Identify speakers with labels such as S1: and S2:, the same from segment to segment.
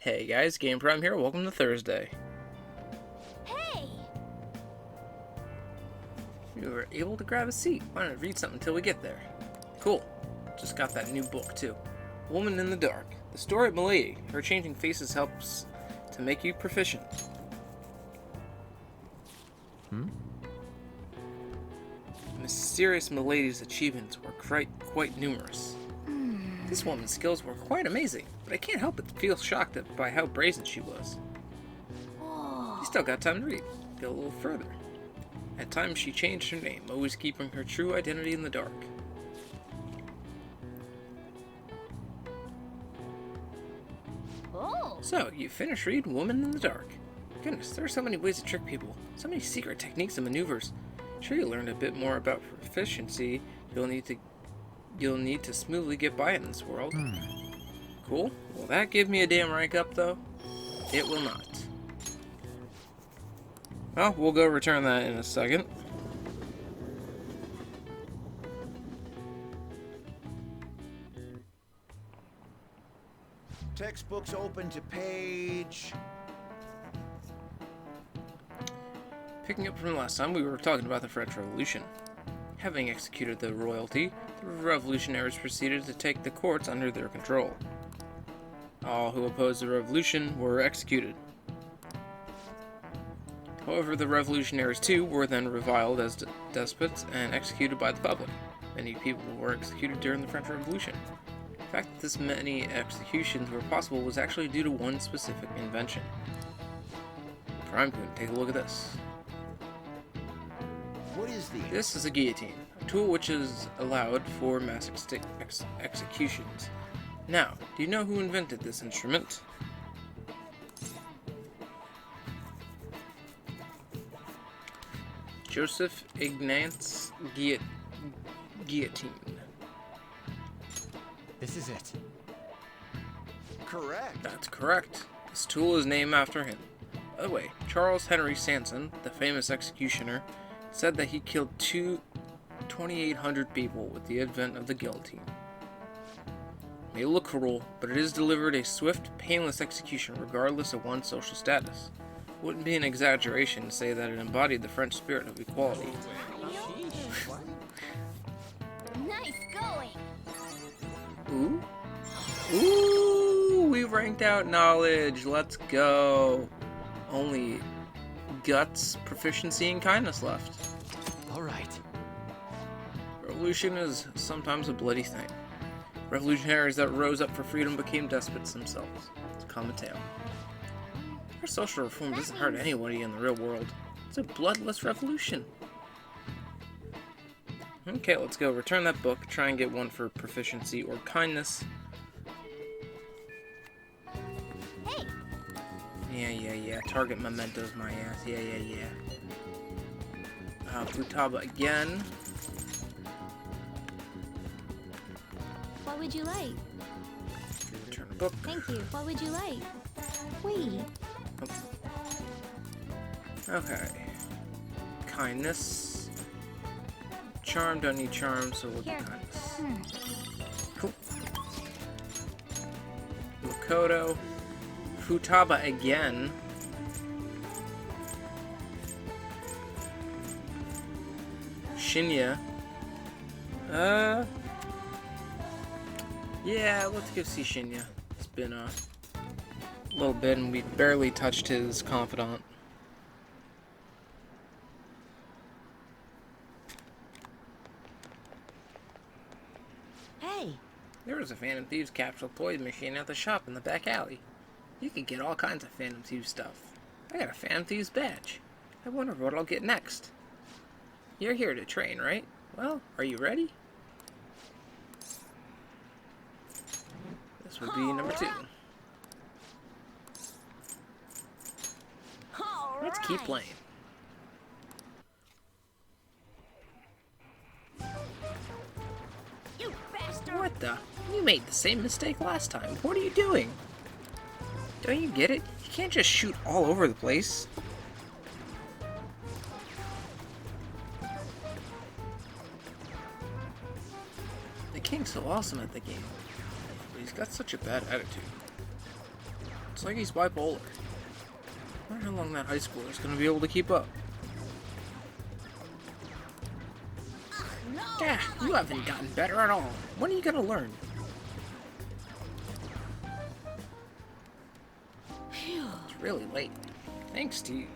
S1: Hey guys, Game Prime here. Welcome to Thursday.
S2: Hey!
S1: You were able to grab a seat. Why don't I read something until we get there? Cool. Just got that new book too. Woman in the Dark. The story of Milady. Her changing faces helps to make you proficient. Mysterious Milady's achievements were quite numerous. This woman's skills were quite amazing, but I can't help but feel shocked by how brazen she was.
S2: Whoa.
S1: You still got time to read. Go a little further. At times she changed her name, always keeping her true identity in the dark.
S2: Oh.
S1: So, you finished reading Woman in the Dark. Goodness, there are so many ways to trick people. So many secret techniques and maneuvers. Sure, you learned a bit more about proficiency you'll need to smoothly get by in this world. Cool. Will that give me a damn rank up, though? It will not. Well, we'll go return that in a second.
S3: Textbooks open to page...
S1: Picking up from last time, we were talking about the French Revolution. Having executed the royalty, the revolutionaries proceeded to take the courts under their control. All who opposed the revolution were executed. However, the revolutionaries too were then reviled as despots and executed by the public. Many people were executed during the French Revolution. The fact that this many executions were possible was actually due to one specific invention. Prime Coon, take a look at this.
S3: What is the...
S1: This is a guillotine, a tool which is allowed for mass executions. Now, do you know who invented this instrument? Joseph Ignatz Guillotine.
S4: This is it.
S3: Correct.
S1: That's correct. This tool is named after him. By the way, Charles Henry Sanson, the famous executioner, said that he killed 2,800 people with the advent of the guillotine. It may look cruel, but it has delivered a swift, painless execution regardless of one's social status. It wouldn't be an exaggeration to say that it embodied the French spirit of equality.
S2: Nice going.
S1: Ooh. Ooh, we ranked out knowledge. Let's go. Only guts, proficiency, and kindness left.
S4: All right.
S1: Revolution is sometimes a bloody thing. Revolutionaries that rose up for freedom became despots themselves. It's a common tale. Our social reform doesn't hurt anybody in the real world. It's a bloodless revolution. Okay, let's go. Return that book. Try and get one for proficiency or kindness.
S2: Hey.
S1: Yeah. Target mementos, my ass. Yeah. Futaba again.
S2: What would you like?
S1: Return the book.
S2: Thank you. What would you like? Wait.
S1: Okay. Kindness. Charm, don't need charm, so we'll do
S2: Here.
S1: kindness. Cool. Makoto. Futaba again. Shinya. Yeah, let's go see Shinya. It's been a little bit and we barely touched his Confidant.
S2: Hey.
S1: There was a Phantom Thieves capsule toy machine at the shop in the back alley. You could get all kinds of Phantom Thieves stuff. I got a Phantom Thieves badge. I wonder what I'll get next. You're here to train, right? Well, are you ready? This would be number 2. Let's keep playing.
S2: You bastard.
S1: What the? You made the same mistake last time. What are you doing? Don't you get it? You can't just shoot all over the place. The king's so awesome at the game, but he's got such a bad attitude. It's like he's bipolar. I wonder how long that high schooler is going to be able to keep up. Yeah, you haven't gotten better at all. When are you going to learn? It's really late. Thanks to you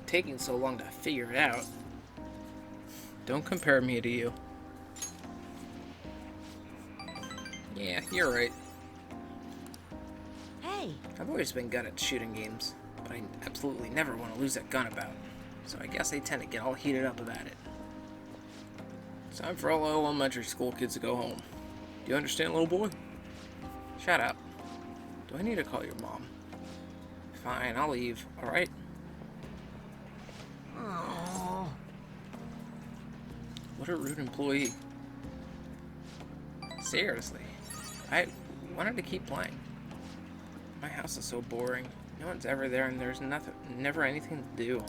S1: taking so long to figure it out. Don't compare me to you. Yeah, you're right.
S2: Hey,
S1: I've always been good at shooting games, but I absolutely never want to lose that gun about. So I guess I tend to get all heated up about it. It's time for all elementary school kids to go home. Do you understand, little boy? Shut up. Do I need to call your mom? Fine, I'll leave, alright?
S2: oh,
S1: What a rude employee. Seriously, I wanted to keep playing. My house is so boring. No one's ever there and there's never anything to do.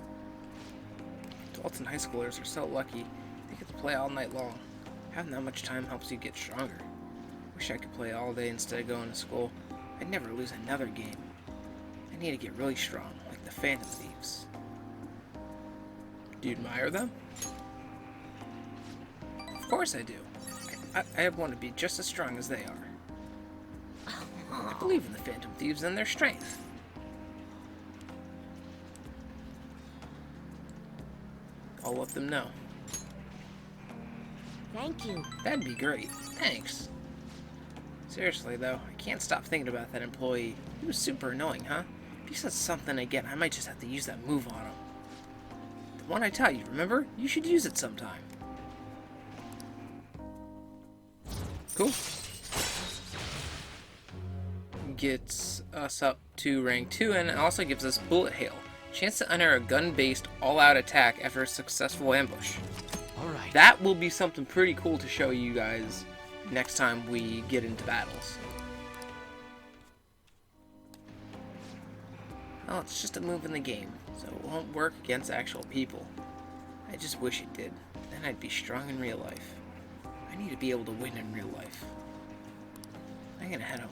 S1: Adults and high schoolers are so lucky they get to play all night long. Having that much time helps you get stronger. Wish I could play all day instead of going to school. I'd never lose another game. I need to get really strong, like the Phantom Thieves. Do you admire them? Of course I do. I want to be just as strong as they are. I believe in the Phantom Thieves and their strength. I'll let them know.
S2: thank you.
S1: That'd be great. Thanks. Seriously, though, I can't stop thinking about that employee. He was super annoying, huh? If he says something again, I might just have to use that move on him. The one I taught you, remember? You should use it sometime. Cool. Gets us up to rank 2 and also gives us Bullet Hail. Chance to enter a gun-based all-out attack after a successful ambush.
S4: Alright.
S1: That will be something pretty cool to show you guys next time we get into battles. Well, it's just a move in the game, so it won't work against actual people. I just wish it did. Then I'd be strong in real life. I need to be able to win in real life. I'm gonna head home.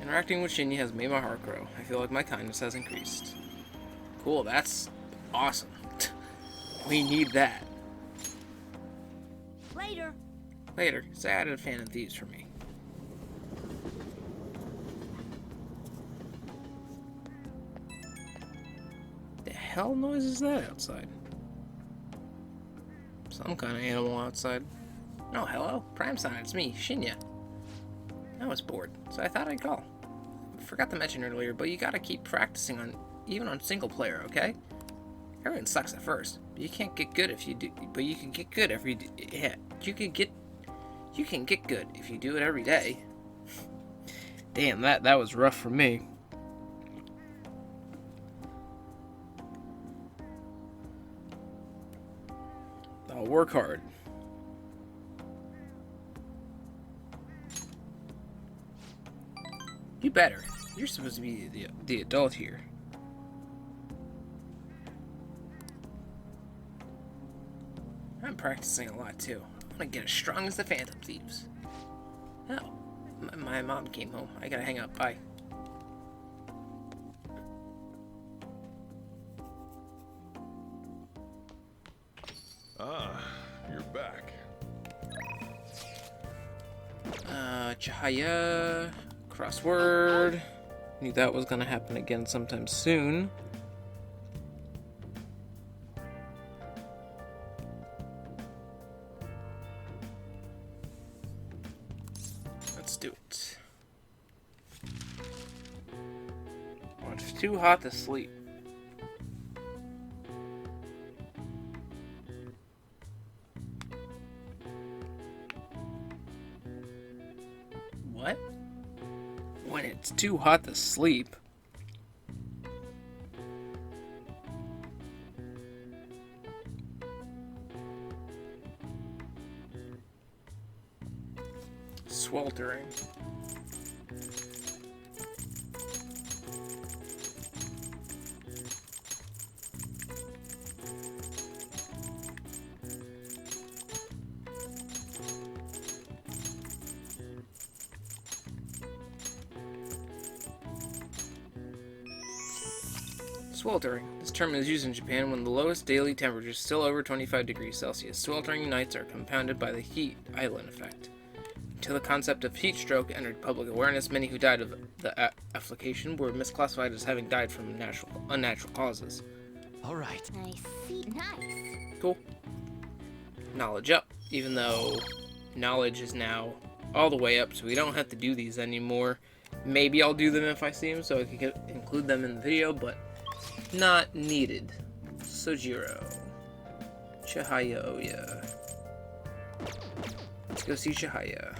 S1: Interacting with Shinya has made my heart grow. I feel like my kindness has increased. Cool, that's awesome. We need that.
S2: Later.
S1: Later, say I added a Phantom Thieves for me. The hell noise is that outside? Some kind of animal outside. Oh, hello. Prime Sign, it's me, Shinya. I was bored, so I thought I'd call. I forgot to mention earlier, but you gotta keep practicing even on single player, okay? Everyone sucks at first, but you can't get good if you do. But you can get good every. Yeah, you can get good if you do it every day. Damn, that was rough for me. I'll work hard. You better. You're supposed to be the adult here. I'm practicing a lot too. I want to get as strong as the Phantom Thieves. Oh, my mom came home. I gotta hang up. Bye.
S5: Ah, you're back.
S1: Chihaya, crossword. Knew that was gonna happen again sometime soon. Let's do it. Oh, it's too hot to sleep. What? When it's too hot to sleep. Sweltering. Sweltering. This term is used in Japan when the lowest daily temperature is still over 25 degrees Celsius. Sweltering nights are compounded by the heat island effect. Until the concept of heat stroke entered public awareness, many who died of the affliction were misclassified as having died from unnatural causes.
S4: All right.
S2: I see. Nice.
S1: Cool. Knowledge up. Even though knowledge is now all the way up, so we don't have to do these anymore. Maybe I'll do them if I see them, so I can include them in the video, but not needed. Sojiro. Chihaya, oh yeah. Let's go see Chihaya.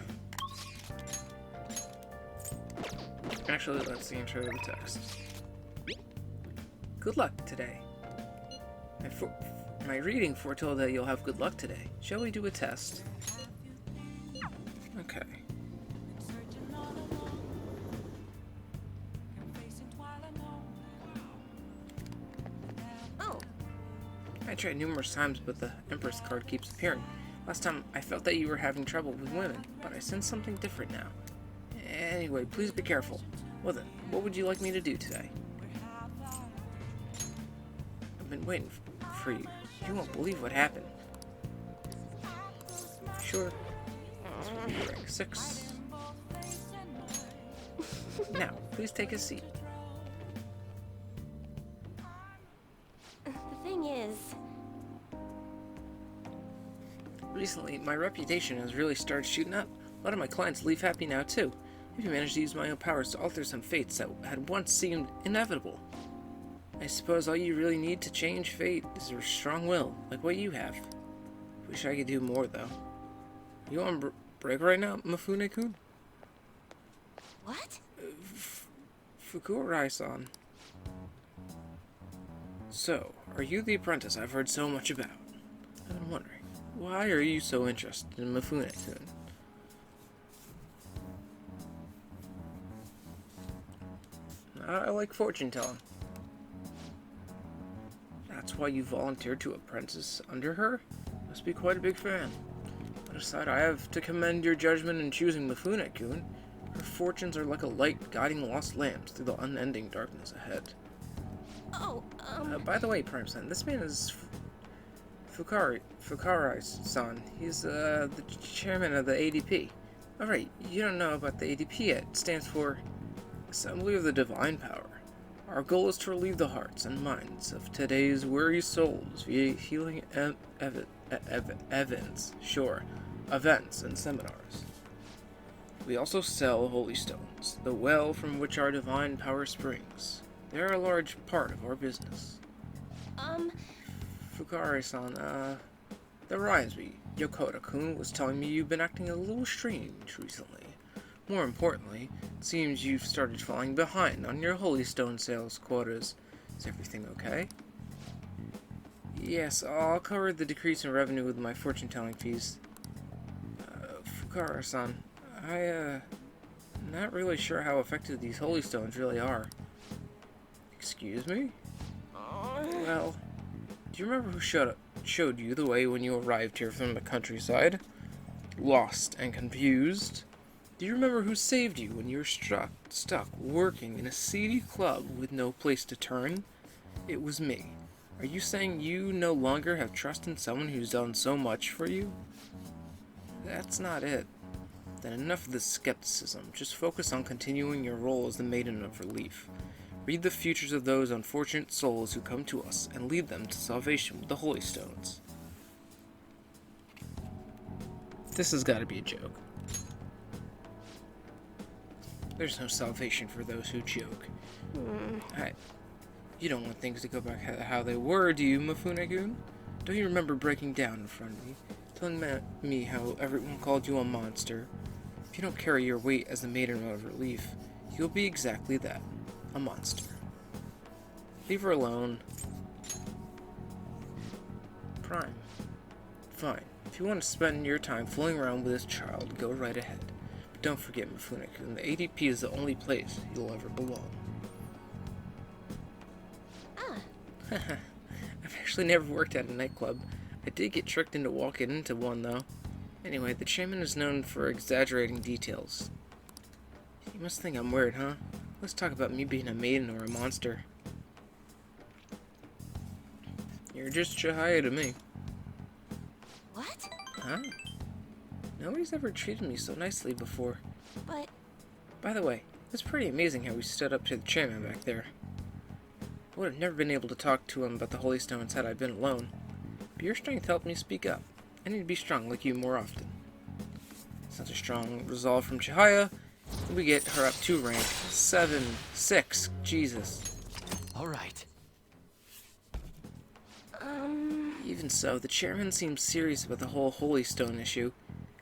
S1: Actually, let's see intro to the text. Good luck today. My reading foretold that you'll have good luck today. Shall we do a test? Okay.
S2: Oh,
S1: I tried numerous times, but the Empress card keeps appearing. Last time, I felt that you were having trouble with women, but I sense something different now. Anyway, please be careful. Well then, what would you like me to do today? I've been waiting for you. You won't believe what happened. Sure. This will be rank 6. Now, please take a seat.
S2: the thing is,
S1: Recently, my reputation has really started shooting up. A lot of my clients leave happy now, too. I've managed to use my own powers to alter some fates that had once seemed inevitable. I suppose all you really need to change fate is your strong will, like what you have. Wish I could do more, though. You on break right now, Mifune-kun?
S2: what?
S1: Fukurai-san. So, are you the apprentice I've heard so much about? I've been wondering, why are you so interested in Mifune-kun? I like fortune telling. That's why you volunteered to apprentice under her? Must be quite a big fan. On the side, I have to commend your judgment in choosing Mifune-kun. Her fortunes are like a light guiding lost lambs through the unending darkness ahead.
S2: Oh,
S1: By the way, Prime-san, this man is Fukurai-san. He's the chairman of the ADP. Alright, you don't know about the ADP yet. It stands for Assembly of the Divine Power. Our goal is to relieve the hearts and minds of today's weary souls via healing events and seminars. We also sell holy stones, the well from which our divine power springs. They are a large part of our business. Fukurai-san, that reminds me. Yokota-kun was telling me you've been acting a little strange recently. More importantly, it seems you've started falling behind on your holy stone sales quotas. Is everything okay? Yes, I'll cover the decrease in revenue with my fortune-telling fees. Fukurai-san, I'm not really sure how effective these holy stones really are. Excuse me? Well, do you remember who showed you the way when you arrived here from the countryside? Lost and confused? Do you remember who saved you when you were stuck working in a seedy club with no place to turn? It was me. Are you saying you no longer have trust in someone who's done so much for you? That's not it. Then enough of this skepticism. Just focus on continuing your role as the Maiden of Relief. Read the futures of those unfortunate souls who come to us and lead them to salvation with the Holy Stones. This has got to be a joke. There's no salvation for those who joke. You don't want things to go back how they were, do you, Mifune-kun? Don't you remember breaking down in front of me, telling me how everyone called you a monster? If you don't carry your weight as the Maiden of Relief, you'll be exactly that, a monster. Leave her alone. Prime. Fine. If you want to spend your time fooling around with this child, go right ahead. But don't forget, Mifune-kun, the ADP is the only place you'll ever belong. I've actually never worked at a nightclub. I did get tricked into walking into one, though. Anyway, the chairman is known for exaggerating details. You must think I'm weird, huh? Let's talk about me being a maiden or a monster. You're just Chihaya to me.
S2: What?
S1: Huh? Nobody's ever treated me so nicely before.
S2: But
S1: By the way, it's pretty amazing how we stood up to the chairman back there. I would have never been able to talk to him about the Holy Stones had I been alone. But your strength helped me speak up. I need to be strong like you more often. Such a strong resolve from Chihaya. We get her up to rank 6. Jesus.
S4: All right.
S1: Even so, the chairman seems serious about the whole Holy Stone issue.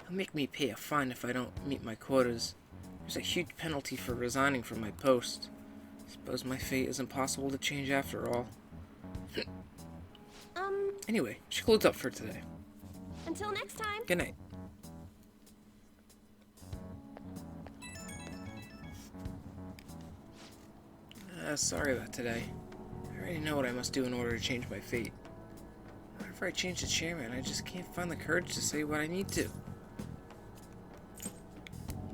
S1: He'll make me pay a fine if I don't meet my quotas. There's a huge penalty for resigning from my post. Suppose my fate is impossible to change after all. Anyway, she closed up for today.
S2: until next time.
S1: Good night. Sorry about today. I already know what I must do in order to change my fate. Whenever I change the chairman, I just can't find the courage to say what I need to.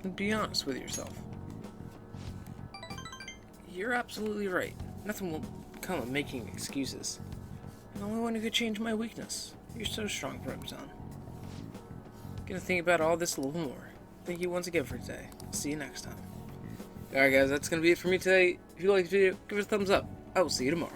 S1: And be honest with yourself. You're absolutely right. Nothing will come of making excuses. I'm the only one who could change my weakness. You're so strong, Remzon. Gonna think about all this a little more. Thank you once again for today. See you next time. Alright guys, that's gonna be it for me today. If you liked the video, give it a thumbs up. I will see you tomorrow.